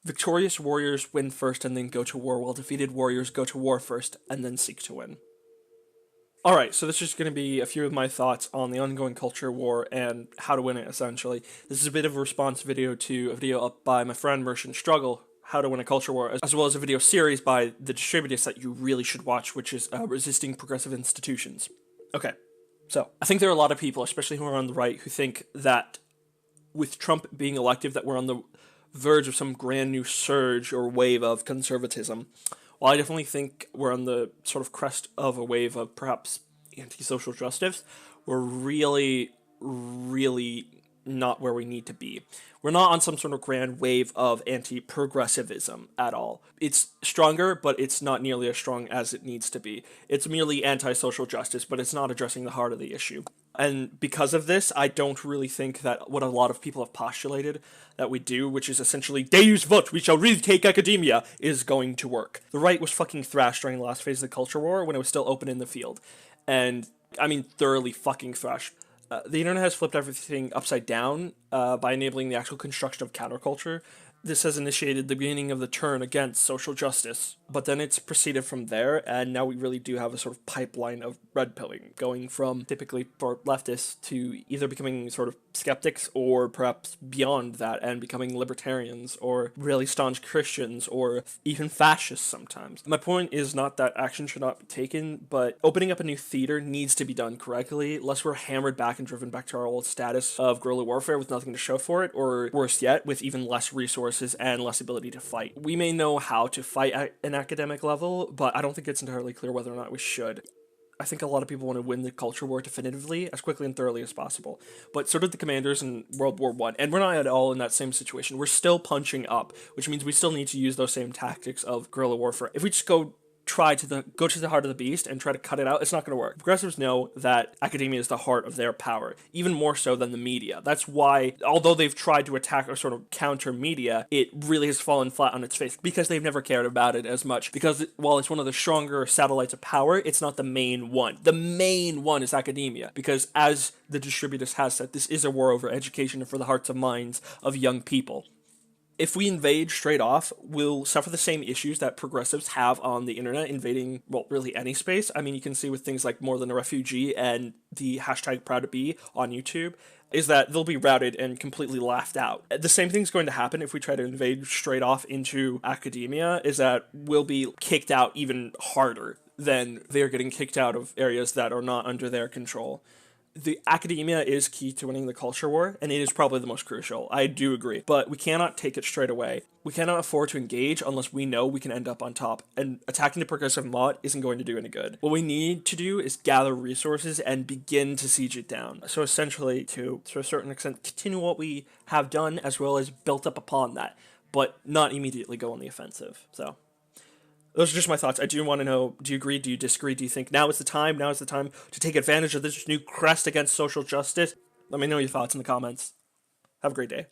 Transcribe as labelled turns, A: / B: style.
A: Victorious warriors win first and then go to war, while defeated warriors go to war first and then seek to win. Alright, so this is going to be a few of my thoughts on the ongoing culture war and how to win it, essentially. This is a bit of a response video to a video up by my friend Merchant Struggle, How to Win a Culture War, as well as a video series by the distributors that you really should watch, which is Resisting Progressive Institutions. Okay, so I think there are a lot of people, especially who are on the right, who think that with Trump being elected, that we're on the verge of some grand new surge or wave of conservatism. While I definitely think we're on the sort of crest of a wave of perhaps anti-social justice, we're really, really not where we need to be. We're not on some sort of grand wave of anti-progressivism at all. It's stronger, but it's not nearly as strong as it needs to be. It's merely anti-social justice, but it's not addressing the heart of the issue. And because of this, I don't really think that what a lot of people have postulated that we do, which is essentially Deus vult, we shall retake academia, is going to work. The right was fucking thrashed during the last phase of the culture war when it was still open in the field. And, I mean, thoroughly fucking thrashed. The internet has flipped everything upside down by enabling the actual construction of counterculture. This has initiated the beginning of the turn against social justice, but then it's proceeded from there, and now we really do have a sort of pipeline of red pilling, going from typically for leftists to either becoming sort of skeptics or perhaps beyond that and becoming libertarians or really staunch Christians or even fascists sometimes. My point is not that action should not be taken, but opening up a new theater needs to be done correctly, lest we're hammered back and driven back to our old status of guerrilla warfare with nothing to show for it, or worse yet, with even less resources and less ability to fight. We may know how to fight at an academic level, but I don't think it's entirely clear whether or not we should. I think a lot of people want to win the culture war definitively, as quickly and thoroughly as possible. But so did the commanders in World War I, and we're not at all in that same situation. We're still punching up, which means we still need to use those same tactics of guerrilla warfare. If we just go to the heart of the beast and try to cut it out, it's not going to work. Progressives know that academia is the heart of their power, even more so than the media. That's why, although they've tried to attack or sort of counter media, it really has fallen flat on its face because they've never cared about it as much. Because while it's one of the stronger satellites of power, it's not the main one. The main one is academia, because as the distributors has said, this is a war over education and for the hearts and minds of young people. If we invade straight off, we'll suffer the same issues that progressives have on the internet invading, well, really any space. I mean, you can see with things like More Than a Refugee and the hashtag Proud to Be on YouTube, is that they'll be routed and completely laughed out. The same thing's going to happen if we try to invade straight off into academia, is that we'll be kicked out even harder than they're getting kicked out of areas that are not under their control. The academia is key to winning the culture war, and it is probably the most crucial. I do agree, but we cannot take it straight away. We cannot afford to engage unless we know we can end up on top, and attacking the progressive mob isn't going to do any good. What we need to do is gather resources and begin to siege it down. So essentially, to a certain extent, continue what we have done as well as built up upon that, but not immediately go on the offensive. So those are just my thoughts. I do want to know, do you agree? Do you disagree? Do you think now is the time? Now is the time to take advantage of this new crest against social justice? Let me know your thoughts in the comments. Have a great day.